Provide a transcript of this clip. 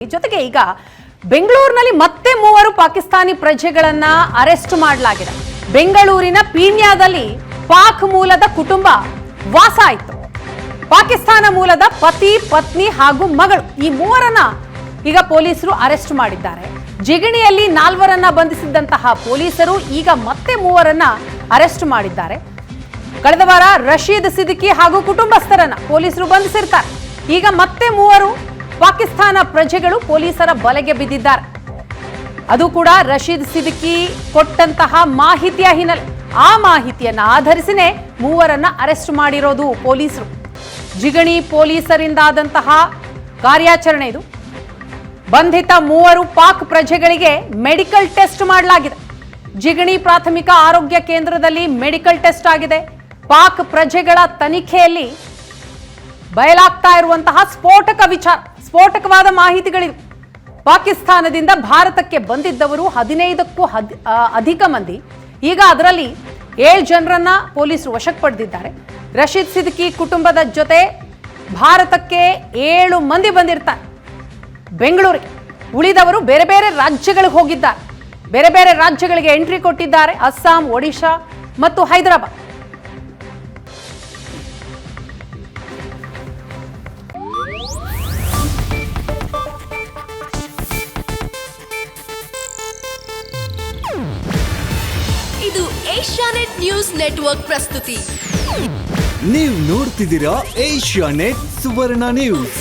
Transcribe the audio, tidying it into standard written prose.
ಜೊತೆಗೆ ಈಗ ಬೆಂಗಳೂರಿನಲ್ಲಿ ಮತ್ತೆ 3 ಪಾಕಿಸ್ತಾನಿ ಪ್ರಜೆಗಳನ್ನ ಅರೆಸ್ಟ್ ಮಾಡಲಾಗಿದೆ. ಬೆಂಗಳೂರಿನ ಪೀಣ್ಯದಲ್ಲಿ ಪಾಕ್ ಮೂಲದ ಕುಟುಂಬ ವಾಸ ಆಯಿತು. ಪಾಕಿಸ್ತಾನ ಮೂಲದ ಪತಿ, ಪತ್ನಿ ಹಾಗೂ ಮಗಳು ಈ 3ರನ್ನ ಈಗ ಪೊಲೀಸರು ಅರೆಸ್ಟ್ ಮಾಡಿದ್ದಾರೆ. ಜಿಗಣಿಯಲ್ಲಿ 4ರನ್ನ ಬಂಧಿಸಿದ್ದಂತಹ ಪೊಲೀಸರು ಈಗ ಮತ್ತೆ 3ರನ್ನ ಅರೆಸ್ಟ್ ಮಾಡಿದ್ದಾರೆ. ಕಳೆದ ವಾರ ರಶೀದ್ ಸಿದ್ದಿಕಿ ಹಾಗೂ ಕುಟುಂಬಸ್ಥರನ್ನ ಪೊಲೀಸರು ಬಂಧಿಸಿರ್ತಾರೆ. ಈಗ ಮತ್ತೆ 3 ಪಾಕಿಸ್ತಾನ ಪ್ರಜೆಗಳು ಪೊಲೀಸರ ಬಲೆಗೆ ಬಿದ್ದಿದ್ದಾರೆ. ಅದು ಕೂಡ ರಶೀದ್ ಸಿದ್ದಿಕಿ ಕೊಟ್ಟಂತಹ ಮಾಹಿತಿಯ ಹಿನ್ನೆಲೆ, ಆ ಮಾಹಿತಿಯನ್ನ ಆಧರಿಸಿನೇ 3ರನ್ನ ಅರೆಸ್ಟ್ ಮಾಡಿರೋದು ಪೊಲೀಸರು. ಜಿಗಣಿ ಪೊಲೀಸರಿಂದಾದಂತಹ ಕಾರ್ಯಾಚರಣೆ ಇದು. ಬಂಧಿತ 3 ಪಾಕ್ ಪ್ರಜೆಗಳಿಗೆ ಮೆಡಿಕಲ್ ಟೆಸ್ಟ್ ಮಾಡಲಾಗಿದೆ. ಜಿಗಣಿ ಪ್ರಾಥಮಿಕ ಆರೋಗ್ಯ ಕೇಂದ್ರದಲ್ಲಿ ಮೆಡಿಕಲ್ ಟೆಸ್ಟ್ ಆಗಿದೆ. ಪಾಕ್ ಪ್ರಜೆಗಳ ತನಿಖೆಯಲ್ಲಿ ಬಯಲಾಗ್ತಾ ಇರುವಂತಹ ಸ್ಫೋಟಕವಾದ ಮಾಹಿತಿಗಳಿವೆ. ಪಾಕಿಸ್ತಾನದಿಂದ ಭಾರತಕ್ಕೆ ಬಂದಿದ್ದವರು 15ಕ್ಕೂ ಅಧಿಕ ಮಂದಿ. ಈಗ ಅದರಲ್ಲಿ 7 ಜನರನ್ನ ಪೊಲೀಸರು ವಶಕ್ಕೆ ಪಡೆದಿದ್ದಾರೆ. ರಶೀದ್ ಸಿದ್ದಿಕಿ ಕುಟುಂಬದ ಜೊತೆ ಭಾರತಕ್ಕೆ 7 ಮಂದಿ ಬಂದಿರ್ತಾರೆ ಬೆಂಗಳೂರಿಗೆ. ಉಳಿದವರು ಬೇರೆ ಬೇರೆ ರಾಜ್ಯಗಳಿಗೆ ಹೋಗಿದ್ದಾರೆ. ಬೇರೆ ಬೇರೆ ರಾಜ್ಯಗಳಿಗೆ ಎಂಟ್ರಿ ಕೊಟ್ಟಿದ್ದಾರೆ. ಅಸ್ಸಾಂ, ಒಡಿಶಾ ಮತ್ತು ಹೈದರಾಬಾದ್. ಇದು ಏಷ್ಯಾನೆಟ್ ನ್ಯೂಸ್ ನೆಟ್ವರ್ಕ್ ಪ್ರಸ್ತುತಿ. ನೀವು ನೋಡ್ತಿದ್ದೀರಾ ಏಷ್ಯಾನೆಟ್ ಸುವರ್ಣ ನ್ಯೂಸ್.